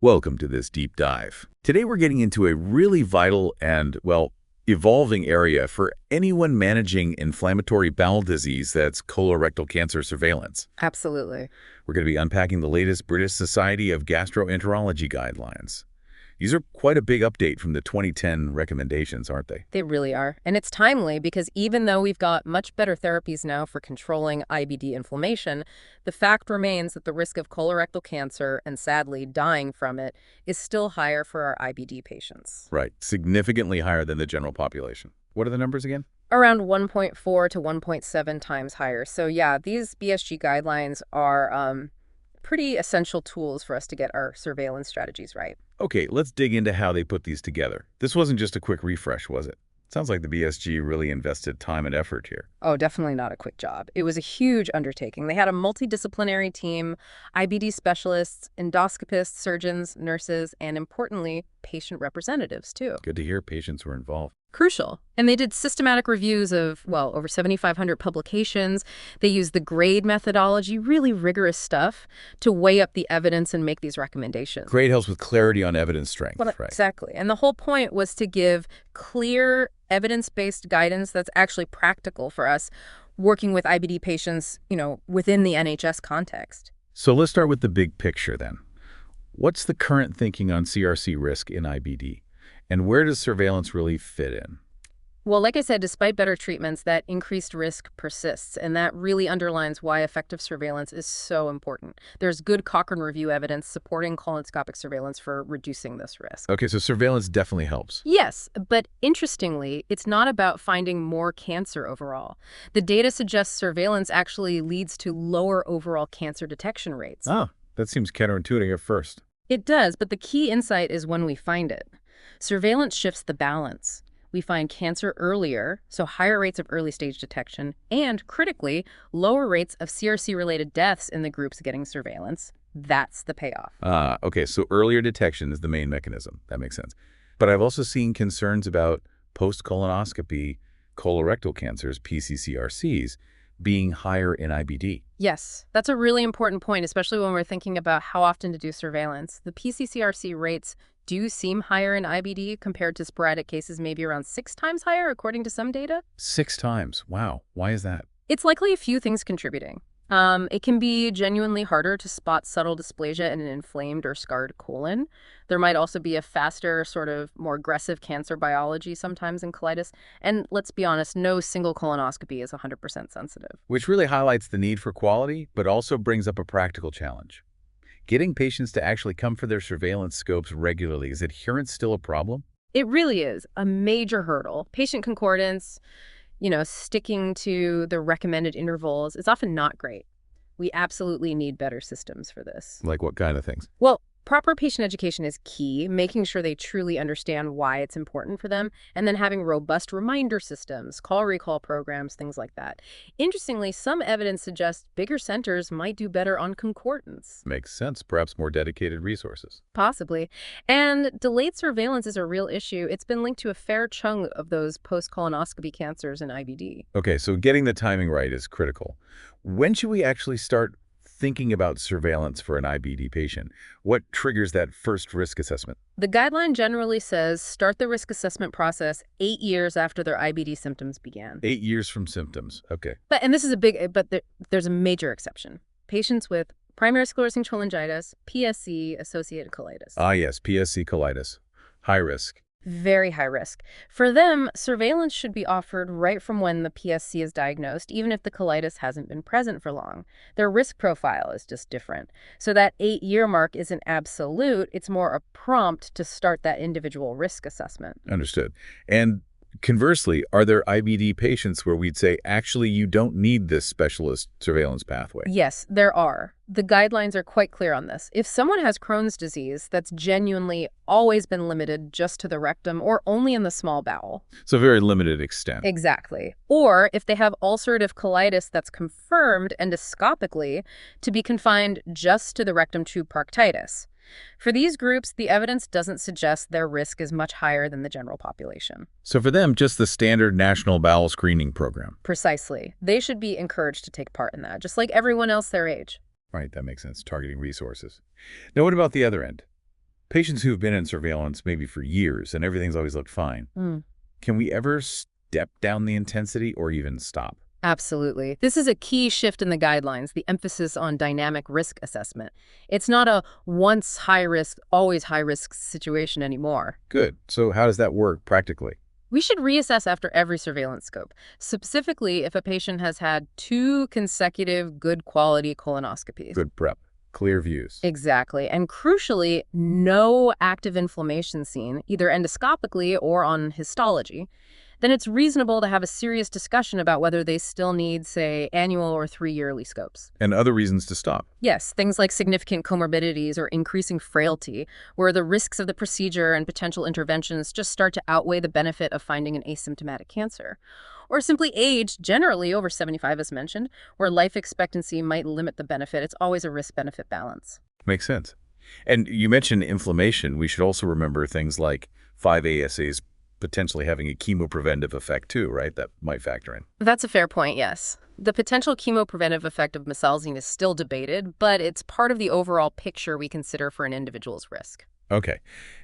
Welcome to this deep dive. Today we're getting into a really vital and, well, evolving area for anyone managing inflammatory bowel disease that's colorectal cancer surveillance. Absolutely. We're going to be unpacking the latest British Society of Gastroenterology guidelines. These are quite a big update from the 2010 recommendations, aren't they? They really are. And it's timely because even though we've got much better therapies now for controlling IBD inflammation, the fact remains that the risk of colorectal cancer and sadly dying from it is still higher for our IBD patients. Right. Significantly higher than the general population. What are the numbers again? Around 1.4 to 1.7 times higher. So yeah, these BSG guidelines are pretty essential tools for us to get our surveillance strategies right. Okay, let's dig into how they put these together. This wasn't just a quick refresh, was it? Sounds like the BSG really invested time and effort here. Oh, definitely not a quick job. It was a huge undertaking. They had a multidisciplinary team, IBD specialists, endoscopists, surgeons, nurses, and importantly, patient representatives, too. Good to hear patients were involved. Crucial. And they did systematic reviews of, well, over 7,500 publications. They used the GRADE methodology, really rigorous stuff, to weigh up the evidence and make these recommendations. GRADE helps with clarity on evidence strength, Well, right? exactly. And the whole point was to give clear, evidence-based guidance that's actually practical for us working with IBD patients, within the NHS context. So let's start with the big picture then. What's the current thinking on CRC risk in IBD? And where does surveillance really fit in? Well, like I said, despite better treatments, that increased risk persists, and that really underlines why effective surveillance is so important. There's good Cochrane review evidence supporting colonoscopic surveillance for reducing this risk. Okay, so surveillance definitely helps. Yes, but interestingly, it's not about finding more cancer overall. The data suggests surveillance actually leads to lower overall cancer detection rates. Ah, that seems counterintuitive at first. It does, but the key insight is when we find it. Surveillance shifts the balance. We find cancer earlier, so higher rates of early-stage detection, and, critically, lower rates of CRC-related deaths in the groups getting surveillance. That's the payoff. Okay, so earlier detection is the main mechanism. That makes sense. But I've also seen concerns about post-colonoscopy colorectal cancers, PCCRCs, being higher in IBD. Yes, that's a really important point, especially when we're thinking about how often to do surveillance. The PCCRC rates do seem higher in IBD compared to sporadic cases, maybe around 6 times higher, according to some data. 6 times. Wow. Why is that? It's likely a few things contributing. It can be genuinely harder to spot subtle dysplasia in an inflamed or scarred colon. There might also be a faster, sort of more aggressive cancer biology sometimes in colitis. And let's be honest, no single colonoscopy is 100% sensitive. Which really highlights the need for quality, but also brings up a practical challenge. Getting patients to actually come for their surveillance scopes regularly, is adherence still a problem? It really is a major hurdle. Patient concordance, sticking to the recommended intervals is often not great. We absolutely need better systems for this. Like what kind of things? Well, proper patient education is key, making sure they truly understand why it's important for them, and then having robust reminder systems, call recall programs, things like that. Interestingly, some evidence suggests bigger centers might do better on concordance. Makes sense. Perhaps more dedicated resources. Possibly. And delayed surveillance is a real issue. It's been linked to a fair chunk of those post-colonoscopy cancers in IBD. Okay, so getting the timing right is critical. When should we actually start thinking about surveillance for an IBD patient? What triggers that first risk assessment? The guideline generally says start the risk assessment process 8 years after their IBD symptoms began. 8 years from symptoms. Okay. But there's a major exception. Patients with primary sclerosing cholangitis, PSC-associated colitis. Ah, yes, PSC colitis. High risk. Very high risk. For them, surveillance should be offered right from when the PSC is diagnosed, even if the colitis hasn't been present for long. Their risk profile is just different. So that 8-year mark isn't absolute. It's more a prompt to start that individual risk assessment. Understood. And conversely, are there IBD patients where we'd say, actually, you don't need this specialist surveillance pathway? Yes, there are. The guidelines are quite clear on this. If someone has Crohn's disease that's genuinely always been limited just to the rectum or only in the small bowel. So very limited extent. Exactly. Or if they have ulcerative colitis that's confirmed endoscopically to be confined just to the rectum tube proctitis. For these groups, the evidence doesn't suggest their risk is much higher than the general population. So for them, just the standard national bowel screening program. Precisely. They should be encouraged to take part in that, just like everyone else their age. Right, that makes sense. Targeting resources. Now, what about the other end? Patients who've been in surveillance maybe for years and everything's always looked fine. Can we ever step down the intensity or even stop? Absolutely. This is a key shift in the guidelines, the emphasis on dynamic risk assessment. It's not a once high risk, always high risk situation anymore. Good. So how does that work practically? We should reassess after every surveillance scope, specifically if a patient has had 2 consecutive good quality colonoscopies. Good prep. Clear views. Exactly. And crucially, no active inflammation seen, either endoscopically or on histology. Then it's reasonable to have a serious discussion about whether they still need, say, annual or 3-yearly scopes. And other reasons to stop. Yes, things like significant comorbidities or increasing frailty, where the risks of the procedure and potential interventions just start to outweigh the benefit of finding an asymptomatic cancer. Or simply age, generally over 75 as mentioned, where life expectancy might limit the benefit. It's always a risk-benefit balance. Makes sense. And you mentioned inflammation. We should also remember things like 5-ASAs potentially having a chemopreventive effect too, right? That might factor in. That's a fair point, yes. The potential chemopreventive effect of mesalazine is still debated, but it's part of the overall picture we consider for an individual's risk. Okay.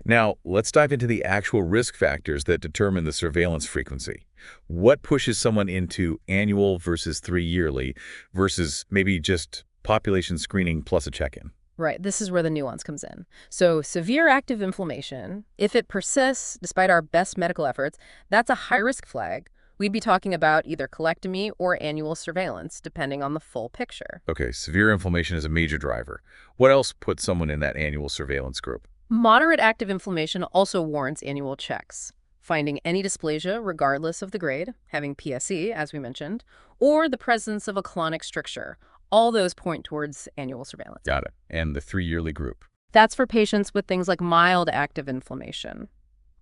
Now, let's dive into the actual risk factors that determine the surveillance frequency. What pushes someone into annual versus 3-yearly versus maybe just population screening plus a check-in? Right, this is where the nuance comes in. So severe active inflammation, if it persists despite our best medical efforts, that's a high-risk flag. We'd be talking about either colectomy or annual surveillance, depending on the full picture. Okay, severe inflammation is a major driver. What else puts someone in that annual surveillance group? Moderate active inflammation also warrants annual checks. Finding any dysplasia, regardless of the grade, having PSC, as we mentioned, or the presence of a colonic stricture. All those point towards annual surveillance. Got it. And the 3-yearly group? That's for patients with things like mild active inflammation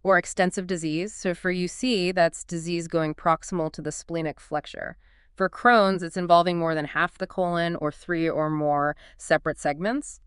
or extensive disease. So for UC, that's disease going proximal to the splenic flexure. For Crohn's, it's involving more than half the colon or 3 or more separate segments.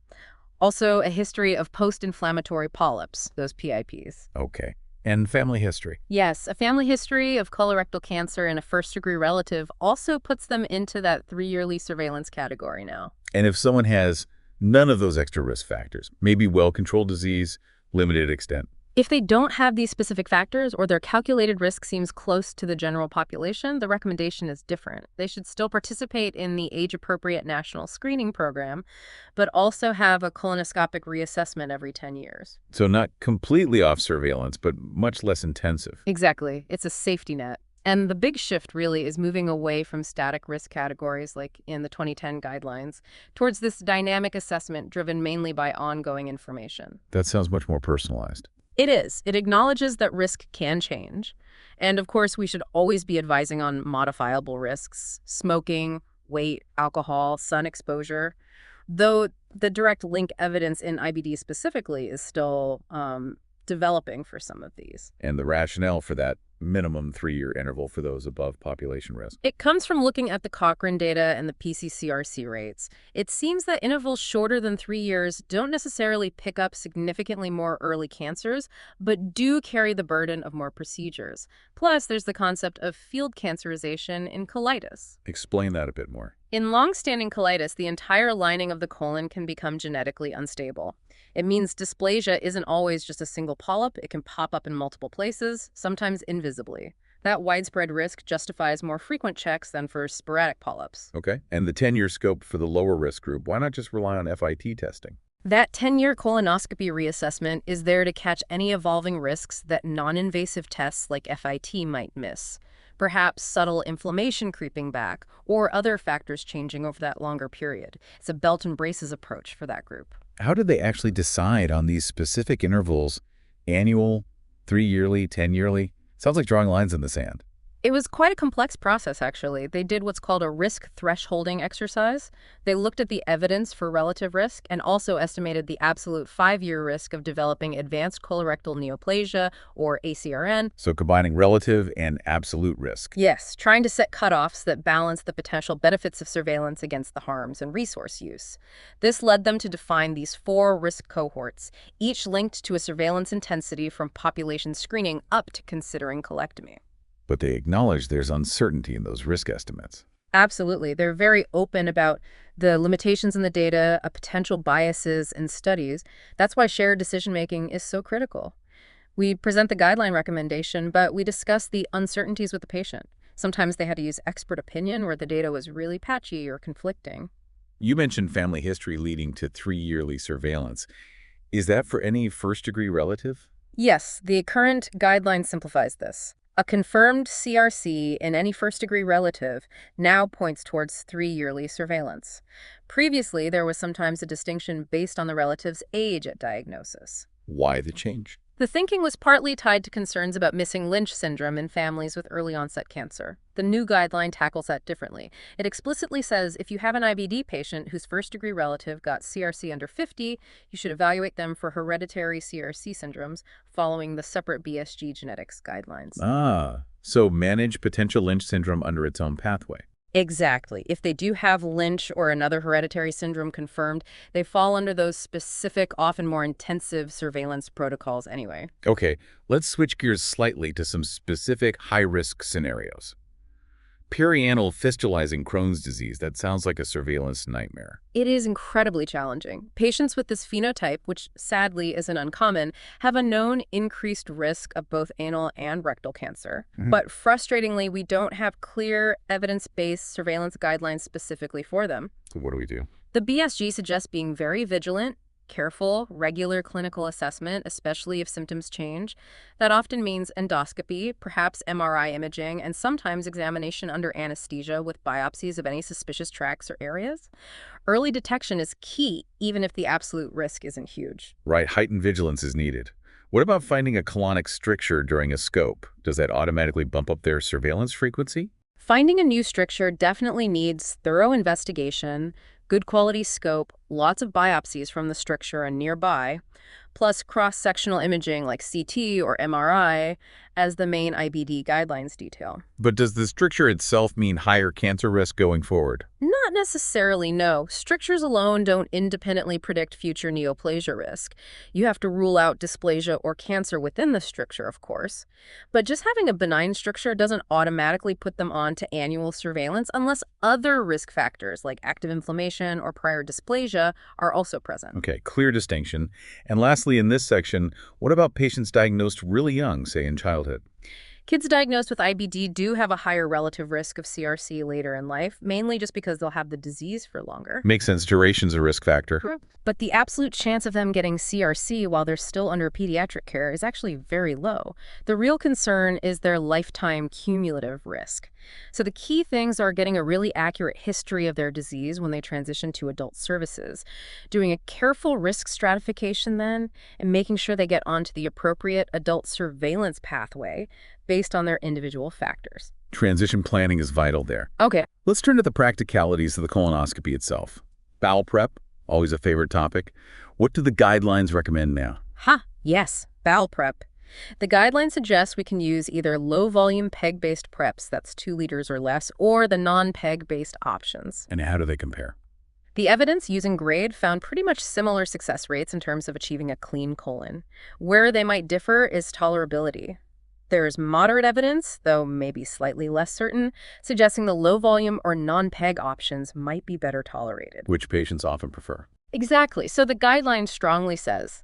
Also, a history of post-inflammatory polyps, those PIPs. Okay. And family history? Yes, a family history of colorectal cancer in a first-degree relative also puts them into that 3-yearly surveillance category now. And if someone has none of those extra risk factors, maybe well-controlled disease, limited extent? If they don't have these specific factors or their calculated risk seems close to the general population, the recommendation is different. They should still participate in the age-appropriate national screening program, but also have a colonoscopic reassessment every 10 years. So not completely off surveillance, but much less intensive. Exactly. It's a safety net. And the big shift really is moving away from static risk categories like in the 2010 guidelines towards this dynamic assessment driven mainly by ongoing information. That sounds much more personalized. It is. It acknowledges that risk can change. And of course, we should always be advising on modifiable risks, smoking, weight, alcohol, sun exposure, though the direct link evidence in IBD specifically is still developing for some of these. And the rationale for that minimum 3-year interval for those above population risk. It comes from looking at the Cochrane data and the PCCRC rates. It seems that intervals shorter than 3 years don't necessarily pick up significantly more early cancers, but do carry the burden of more procedures. Plus, there's the concept of field cancerization in colitis. Explain that a bit more. In long-standing colitis, the entire lining of the colon can become genetically unstable. It means dysplasia isn't always just a single polyp. It can pop up in multiple places, sometimes invisibly. That widespread risk justifies more frequent checks than for sporadic polyps. Okay. And the 10-year scope for the lower risk group, why not just rely on FIT testing? That 10-year colonoscopy reassessment is there to catch any evolving risks that non-invasive tests like FIT might miss. Perhaps subtle inflammation creeping back, or other factors changing over that longer period. It's a belt and braces approach for that group. How did they actually decide on these specific intervals? Annual, 3-yearly, 10-yearly? Sounds like drawing lines in the sand. It was quite a complex process, actually. They did what's called a risk thresholding exercise. They looked at the evidence for relative risk and also estimated the absolute 5-year risk of developing advanced colorectal neoplasia, or ACRN. So combining relative and absolute risk. Yes, trying to set cutoffs that balance the potential benefits of surveillance against the harms and resource use. This led them to define these 4 risk cohorts, each linked to a surveillance intensity from population screening up to considering colectomy. But they acknowledge there's uncertainty in those risk estimates. Absolutely. They're very open about the limitations in the data, potential biases in studies. That's why shared decision-making is so critical. We present the guideline recommendation, but we discuss the uncertainties with the patient. Sometimes they had to use expert opinion where the data was really patchy or conflicting. You mentioned family history leading to 3-yearly surveillance. Is that for any first-degree relative? Yes, the current guideline simplifies this. A confirmed CRC in any first-degree relative now points towards 3-yearly surveillance. Previously, there was sometimes a distinction based on the relative's age at diagnosis. Why the change? The thinking was partly tied to concerns about missing Lynch syndrome in families with early-onset cancer. The new guideline tackles that differently. It explicitly says if you have an IBD patient whose first-degree relative got CRC under 50, you should evaluate them for hereditary CRC syndromes following the separate BSG genetics guidelines. So manage potential Lynch syndrome under its own pathway. Exactly. If they do have Lynch or another hereditary syndrome confirmed, they fall under those specific, often more intensive surveillance protocols anyway. Okay, let's switch gears slightly to some specific high-risk scenarios. Perianal fistulizing Crohn's disease, that sounds like a surveillance nightmare. It is incredibly challenging. Patients with this phenotype, which sadly isn't uncommon, have a known increased risk of both anal and rectal cancer. But frustratingly, we don't have clear evidence-based surveillance guidelines specifically for them. So what do we do? The BSG suggests being very vigilant, careful, regular clinical assessment, especially if symptoms change. That often means endoscopy, perhaps MRI imaging, and sometimes examination under anesthesia with biopsies of any suspicious tracts or areas. Early detection is key, even if the absolute risk isn't huge. Right, heightened vigilance is needed. What about finding a colonic stricture during a scope? Does that automatically bump up their surveillance frequency? Finding a new stricture definitely needs thorough investigation, good quality scope, lots of biopsies from the stricture and nearby, plus cross-sectional imaging like CT or MRI as the main IBD guidelines detail. But does the stricture itself mean higher cancer risk going forward? Not necessarily, no. Strictures alone don't independently predict future neoplasia risk. You have to rule out dysplasia or cancer within the stricture, of course. But just having a benign stricture doesn't automatically put them on to annual surveillance unless other risk factors like active inflammation or prior dysplasia are also present. Okay, clear distinction. And lastly, in this section, what about patients diagnosed really young, say in childhood? Kids diagnosed with IBD do have a higher relative risk of CRC later in life, mainly just because they'll have the disease for longer. Makes sense. Duration's a risk factor. But the absolute chance of them getting CRC while they're still under pediatric care is actually very low. The real concern is their lifetime cumulative risk. So the key things are getting a really accurate history of their disease when they transition to adult services, doing a careful risk stratification then, and making sure they get onto the appropriate adult surveillance pathway based on their individual factors. Transition planning is vital there. Okay. Let's turn to the practicalities of the colonoscopy itself. Bowel prep, always a favorite topic. What do the guidelines recommend now? Yes, bowel prep. The guidelines suggest we can use either low-volume PEG-based preps, that's 2 liters or less, or the non-PEG-based options. And how do they compare? The evidence using GRADE found pretty much similar success rates in terms of achieving a clean colon. Where they might differ is tolerability. There's moderate evidence, though maybe slightly less certain, suggesting the low-volume or non-PEG options might be better tolerated. Which patients often prefer? Exactly. So the guideline strongly says,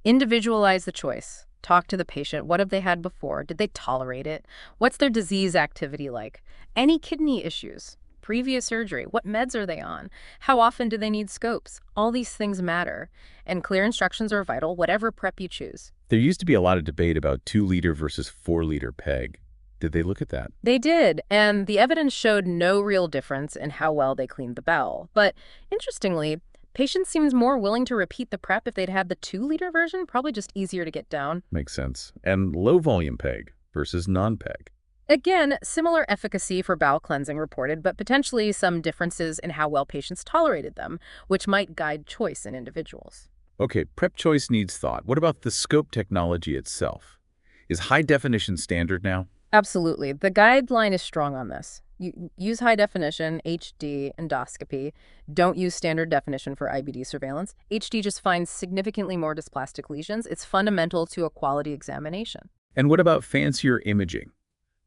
individualize the choice. Talk to the patient. What have they had before? Did they tolerate it? What's their disease activity like? Any kidney issues? Previous surgery? What meds are they on? How often do they need scopes? All these things matter. And clear instructions are vital, whatever prep you choose. There used to be a lot of debate about 2-liter versus 4-liter PEG. Did they look at that? They did, and the evidence showed no real difference in how well they cleaned the bowel. But interestingly, patients seemed more willing to repeat the prep if they'd had the 2-liter version, probably just easier to get down. Makes sense. And low-volume PEG versus non-PEG. Again, similar efficacy for bowel cleansing reported, but potentially some differences in how well patients tolerated them, which might guide choice in individuals. Okay, prep choice needs thought. What about the scope technology itself? Is high definition standard now? Absolutely. The guideline is strong on this. You use high definition, HD, endoscopy. Don't use standard definition for IBD surveillance. HD just finds significantly more dysplastic lesions. It's fundamental to a quality examination. And what about fancier imaging?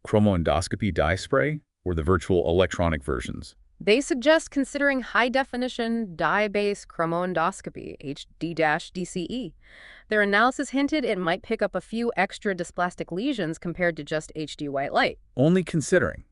Chromoendoscopy dye spray? or the virtual electronic versions? They suggest considering high-definition dye-based chromoendoscopy, HD-DCE. Their analysis hinted it might pick up a few extra dysplastic lesions compared to just HD white light. Only considering.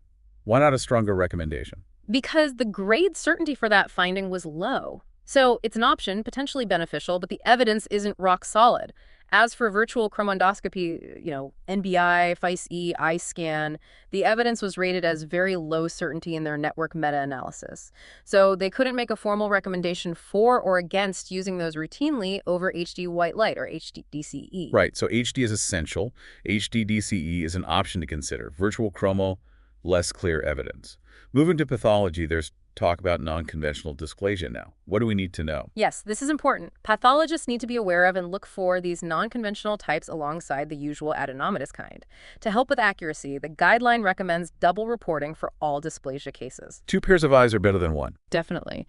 Why not a stronger recommendation? Because the grade certainty for that finding was low. So it's an option, potentially beneficial, but the evidence isn't rock solid. As for virtual chromoendoscopy, NBI, FICE-E, iScan, the evidence was rated as very low certainty in their network meta-analysis. So they couldn't make a formal recommendation for or against using those routinely over HD white light or HD-DCE. Right, so HD is essential. HD-DCE is an option to consider. Virtual chromo, less clear evidence. Moving to pathology, there's talk about non-conventional dysplasia now. What do we need to know? Yes, this is important. Pathologists need to be aware of and look for these non-conventional types alongside the usual adenomatous kind. To help with accuracy, the guideline recommends double reporting for all dysplasia cases. 2 pairs of eyes are better than 1. Definitely.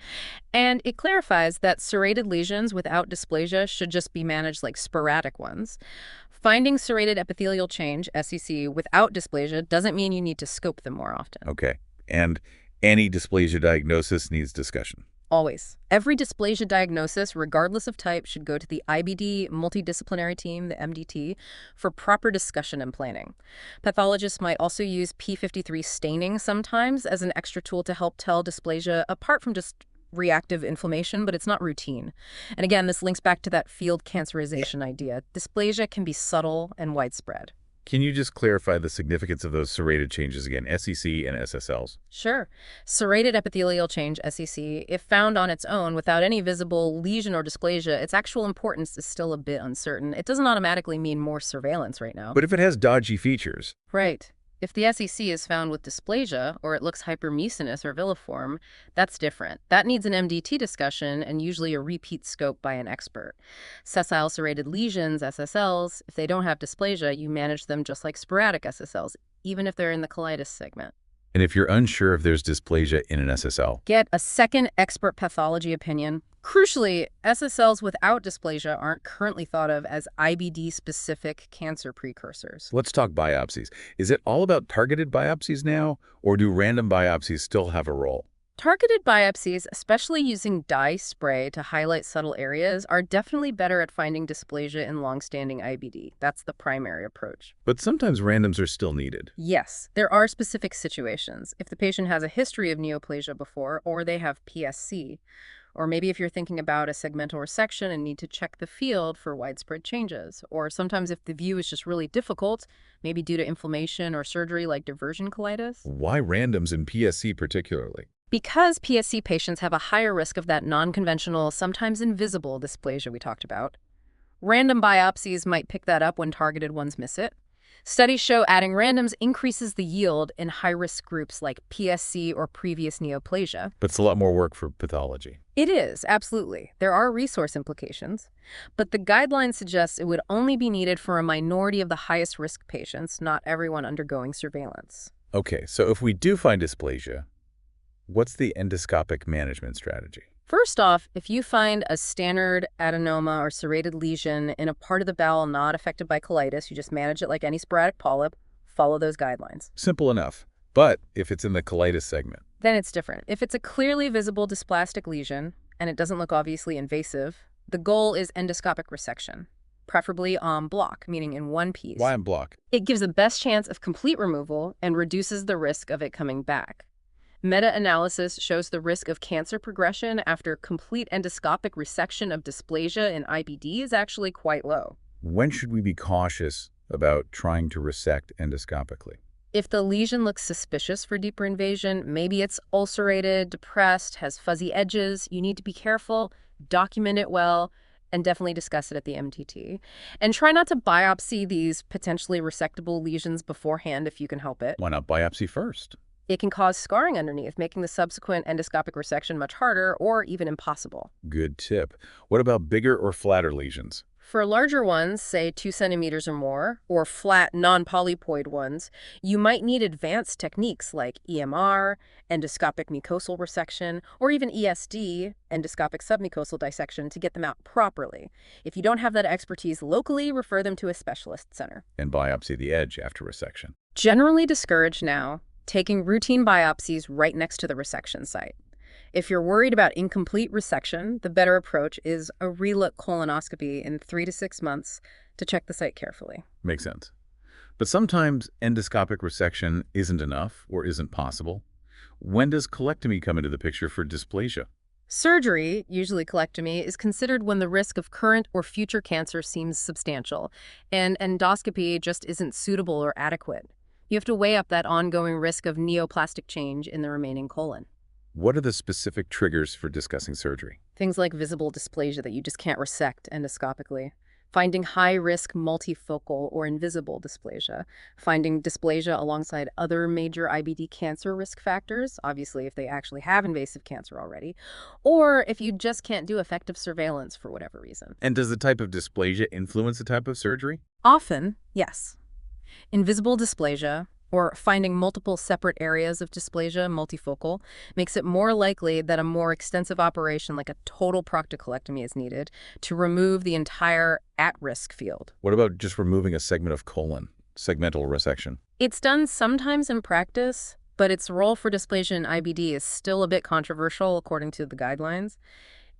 And it clarifies that serrated lesions without dysplasia should just be managed like sporadic ones. Finding serrated epithelial change, SEC, without dysplasia doesn't mean you need to scope them more often. Okay, and any dysplasia diagnosis needs discussion. Always. Every dysplasia diagnosis, regardless of type, should go to the IBD multidisciplinary team, the MDT, for proper discussion and planning. Pathologists might also use P53 staining sometimes as an extra tool to help tell dysplasia apart from just reactive inflammation, but it's not routine. And again, this links back to that field cancerization idea. Dysplasia can be subtle and widespread. Can you just clarify the significance of those serrated changes again, SEC and SSLs? Sure. Serrated epithelial change, SEC, if found on its own without any visible lesion or dysplasia, its actual importance is still a bit uncertain. It doesn't automatically mean more surveillance right now. But if it has dodgy features? Right. If the SEC is found with dysplasia, or it looks hypermucinous or villiform, that's different. That needs an MDT discussion and usually a repeat scope by an expert. Sessile serrated lesions, SSLs, if they don't have dysplasia, you manage them just like sporadic SSLs, even if they're in the colitis segment. And if you're unsure if there's dysplasia in an SSL? Get a second expert pathology opinion. Crucially, SSLs without dysplasia aren't currently thought of as IBD-specific cancer precursors. Let's talk biopsies. Is it all about targeted biopsies now, or do random biopsies still have a role? Targeted biopsies, especially using dye spray to highlight subtle areas, are definitely better at finding dysplasia in long-standing IBD. That's the primary approach. But sometimes randoms are still needed. Yes, there are specific situations. If the patient has a history of neoplasia before, or they have PSC, or maybe if you're thinking about a segmental resection and need to check the field for widespread changes, or sometimes if the view is just really difficult, maybe due to inflammation or surgery like diversion colitis. Why randoms in PSC particularly? Because PSC patients have a higher risk of that non-conventional, sometimes invisible dysplasia we talked about. Random biopsies might pick that up when targeted ones miss it. Studies show adding randoms increases the yield in high-risk groups like PSC or previous neoplasia. But it's a lot more work for pathology. It is, absolutely. There are resource implications. But the guideline suggests it would only be needed for a minority of the highest-risk patients, not everyone undergoing surveillance. Okay, so if we do find dysplasia, what's the endoscopic management strategy? First off, if you find a standard adenoma or serrated lesion in a part of the bowel not affected by colitis, you just manage it like any sporadic polyp, follow those guidelines. Simple enough. But if it's in the colitis segment? Then it's different. If it's a clearly visible dysplastic lesion, and it doesn't look obviously invasive, the goal is endoscopic resection, preferably en bloc, meaning in one piece. Why en bloc? It gives the best chance of complete removal and reduces the risk of it coming back. Meta-analysis shows the risk of cancer progression after complete endoscopic resection of dysplasia in IBD is actually quite low. When should we be cautious about trying to resect endoscopically? If the lesion looks suspicious for deeper invasion, maybe it's ulcerated, depressed, has fuzzy edges, you need to be careful, document it well, and definitely discuss it at the MTT. And try not to biopsy these potentially resectable lesions beforehand if you can help it. Why not biopsy first? It can cause scarring underneath, making the subsequent endoscopic resection much harder or even impossible. Good tip. What about bigger or flatter lesions? For larger ones, say 2 centimeters or more, or flat non-polypoid ones, you might need advanced techniques like EMR, endoscopic mucosal resection, or even ESD, endoscopic submucosal dissection, to get them out properly. If you don't have that expertise locally, refer them to a specialist center. And biopsy the edge after resection. Generally discouraged now. taking routine biopsies right next to the resection site. If you're worried about incomplete resection, the better approach is a relook colonoscopy in 3 to 6 months to check the site carefully. Makes sense. But sometimes endoscopic resection isn't enough or isn't possible. When does colectomy come into the picture for dysplasia? Surgery, usually colectomy, is considered when the risk of current or future cancer seems substantial, and endoscopy just isn't suitable or adequate. You have to weigh up that ongoing risk of neoplastic change in the remaining colon. What are the specific triggers for discussing surgery? Things like visible dysplasia that you just can't resect endoscopically. Finding high-risk multifocal or invisible dysplasia. Finding dysplasia alongside other major IBD cancer risk factors, obviously if they actually have invasive cancer already, or if you just can't do effective surveillance for whatever reason. And does the type of dysplasia influence the type of surgery? Often, yes. Invisible dysplasia, or finding multiple separate areas of dysplasia, multifocal, makes it more likely that a more extensive operation like a total proctocolectomy is needed to remove the entire at-risk field. What about just removing a segment of colon, segmental resection? It's done sometimes in practice, but its role for dysplasia in IBD is still a bit controversial according to the guidelines.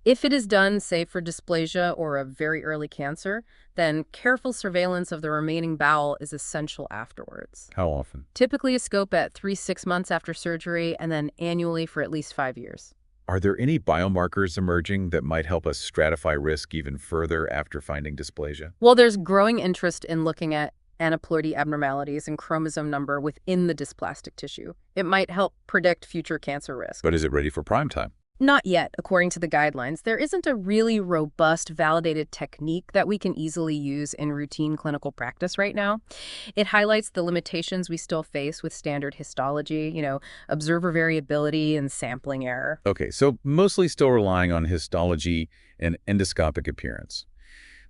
If it is done, say, for dysplasia or a very early cancer, then careful surveillance of the remaining bowel is essential afterwards. How often? Typically a scope at 3 to 6 months after surgery and then annually for at least 5 years. Are there any biomarkers emerging that might help us stratify risk even further after finding dysplasia? Well, there's growing interest in looking at aneuploidy abnormalities and chromosome number within the dysplastic tissue. It might help predict future cancer risk. But is it ready for prime time? Not yet, according to the guidelines. There isn't a really robust, validated technique that we can easily use in routine clinical practice right now. It highlights the limitations we still face with standard histology, observer variability and sampling error. Okay, so mostly still relying on histology and endoscopic appearance.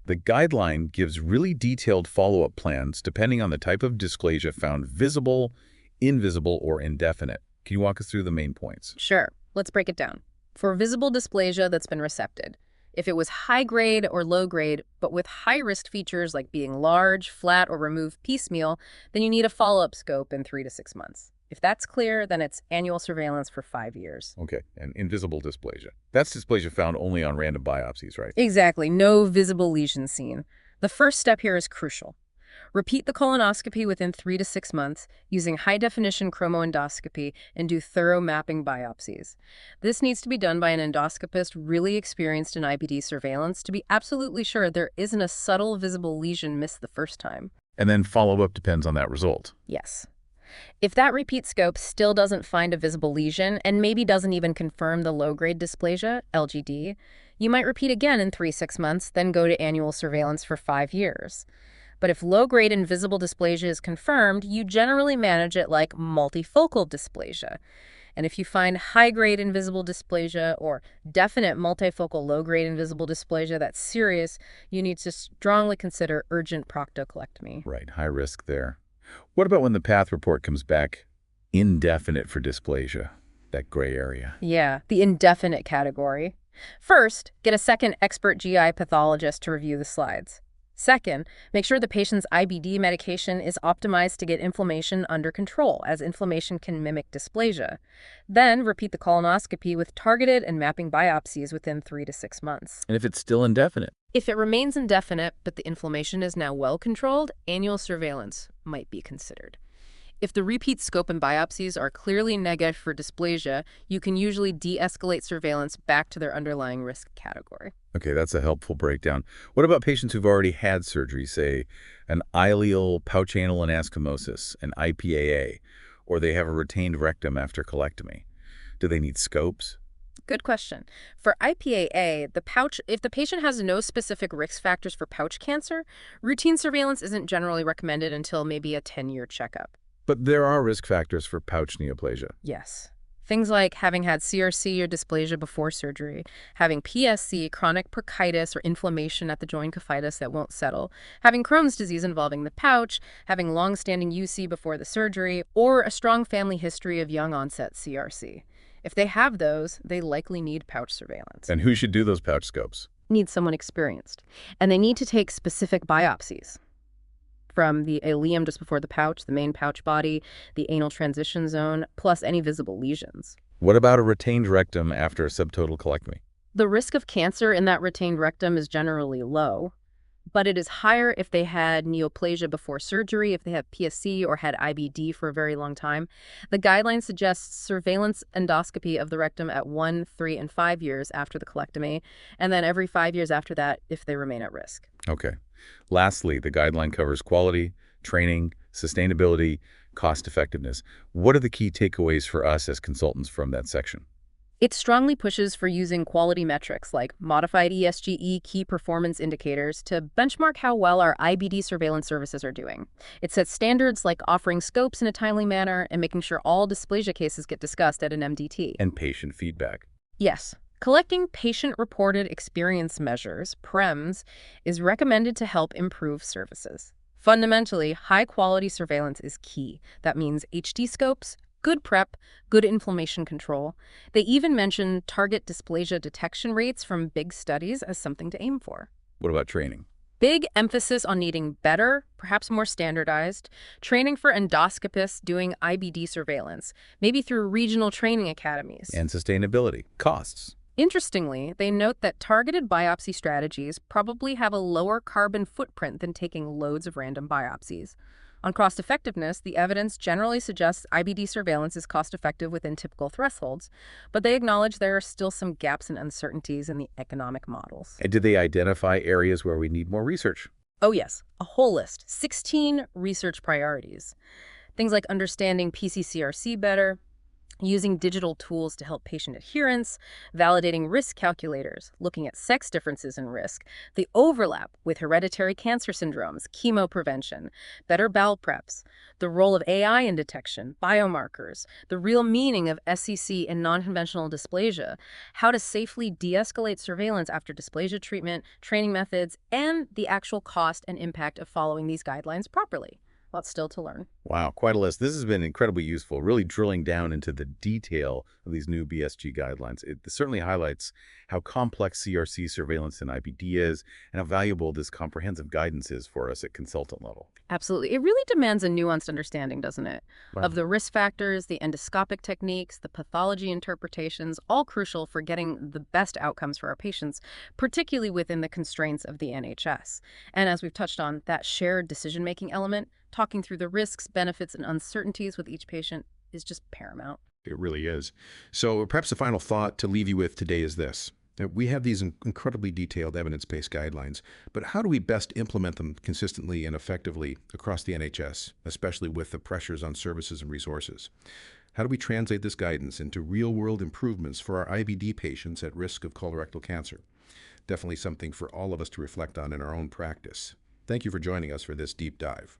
The guideline gives really detailed follow-up plans depending on the type of dysplasia found visible, invisible, or indefinite. Can you walk us through the main points? Sure. Let's break it down. For visible dysplasia that's been resected, if it was high-grade or low-grade, but with high-risk features like being large, flat, or removed piecemeal, then you need a follow-up scope in 3 to 6 months. If that's clear, then it's annual surveillance for 5 years. Okay, and invisible dysplasia. That's dysplasia found only on random biopsies, right? Exactly. No visible lesion seen. The first step here is crucial. Repeat the colonoscopy within 3 to 6 months using high-definition chromoendoscopy and do thorough mapping biopsies. This needs to be done by an endoscopist really experienced in IBD surveillance to be absolutely sure there isn't a subtle visible lesion missed the first time. And then follow-up depends on that result. Yes. If that repeat scope still doesn't find a visible lesion and maybe doesn't even confirm the low-grade dysplasia, LGD, you might repeat again in 3 to 6 months, then go to annual surveillance for 5 years. But if low-grade invisible dysplasia is confirmed, you generally manage it like multifocal dysplasia. And if you find high-grade invisible dysplasia or definite multifocal low-grade invisible dysplasia that's serious, you need to strongly consider urgent proctocolectomy. Right, high risk there. What about when the path report comes back indefinite for dysplasia, that gray area? Yeah, the indefinite category. First, get a second expert GI pathologist to review the slides. Second, make sure the patient's IBD medication is optimized to get inflammation under control, as inflammation can mimic dysplasia. Then, repeat the colonoscopy with targeted and mapping biopsies within 3 to 6 months. And if it's still indefinite? If it remains indefinite, but the inflammation is now well controlled, annual surveillance might be considered. If the repeat scope and biopsies are clearly negative for dysplasia, you can usually de-escalate surveillance back to their underlying risk category. Okay, that's a helpful breakdown. What about patients who've already had surgery, say an ileal pouch anal anastomosis, an IPAA, or they have a retained rectum after colectomy? Do they need scopes? Good question. For IPAA, if the patient has no specific risk factors for pouch cancer, routine surveillance isn't generally recommended until maybe a 10-year checkup. But there are risk factors for pouch neoplasia. Yes. Things like having had CRC or dysplasia before surgery, having PSC, chronic bronchitis, or inflammation at the joint cophitis that won't settle, having Crohn's disease involving the pouch, having long-standing UC before the surgery, or a strong family history of young-onset CRC. If they have those, they likely need pouch surveillance. And who should do those pouch scopes? Need someone experienced. And they need to take specific biopsies. from the ileum just before the pouch, the main pouch body, the anal transition zone, plus any visible lesions. What about a retained rectum after a subtotal colectomy? The risk of cancer in that retained rectum is generally low, but it is higher if they had neoplasia before surgery, if they have PSC or had IBD for a very long time. The guideline suggests surveillance endoscopy of the rectum at 1, 3, and 5 years after the colectomy, and then every 5 years after that if they remain at risk. Okay. Lastly, the guideline covers quality, training, sustainability, cost effectiveness. What are the key takeaways for us as consultants from that section? It strongly pushes for using quality metrics like modified ESGE key performance indicators to benchmark how well our IBD surveillance services are doing. It sets standards like offering scopes in a timely manner and making sure all dysplasia cases get discussed at an MDT. And patient feedback. Yes, collecting patient-reported experience measures, PREMs, is recommended to help improve services. Fundamentally, high-quality surveillance is key. That means HD scopes, good prep, good inflammation control. They even mention target dysplasia detection rates from big studies as something to aim for. What about training? Big emphasis on needing better, perhaps more standardized, training for endoscopists doing IBD surveillance, maybe through regional training academies. And sustainability. Costs. Interestingly, they note that targeted biopsy strategies probably have a lower carbon footprint than taking loads of random biopsies. On cost-effectiveness, the evidence generally suggests IBD surveillance is cost-effective within typical thresholds, but they acknowledge there are still some gaps and uncertainties in the economic models. And did they identify areas where we need more research? Oh yes, a whole list, 16 research priorities. Things like understanding PCCRC better, using digital tools to help patient adherence, validating risk calculators, looking at sex differences in risk, the overlap with hereditary cancer syndromes, chemo prevention, better bowel preps, the role of AI in detection, biomarkers, the real meaning of SCC and non-conventional dysplasia, how to safely de-escalate surveillance after dysplasia treatment, training methods, and the actual cost and impact of following these guidelines properly. Lots still to learn. Wow, quite a list. This has been incredibly useful, really drilling down into the detail of these new BSG guidelines. It certainly highlights how complex CRC surveillance in IBD is and how valuable this comprehensive guidance is for us at consultant level. Absolutely. It really demands a nuanced understanding, doesn't it? Wow. Of the risk factors, the endoscopic techniques, the pathology interpretations, all crucial for getting the best outcomes for our patients, particularly within the constraints of the NHS. And as we've touched on, that shared decision-making element, talking through the risks, benefits, and uncertainties with each patient is just paramount. It really is. So perhaps the final thought to leave you with today is this. We have these incredibly detailed evidence-based guidelines, but how do we best implement them consistently and effectively across the NHS, especially with the pressures on services and resources? How do we translate this guidance into real-world improvements for our IBD patients at risk of colorectal cancer? Definitely something for all of us to reflect on in our own practice. Thank you for joining us for this deep dive.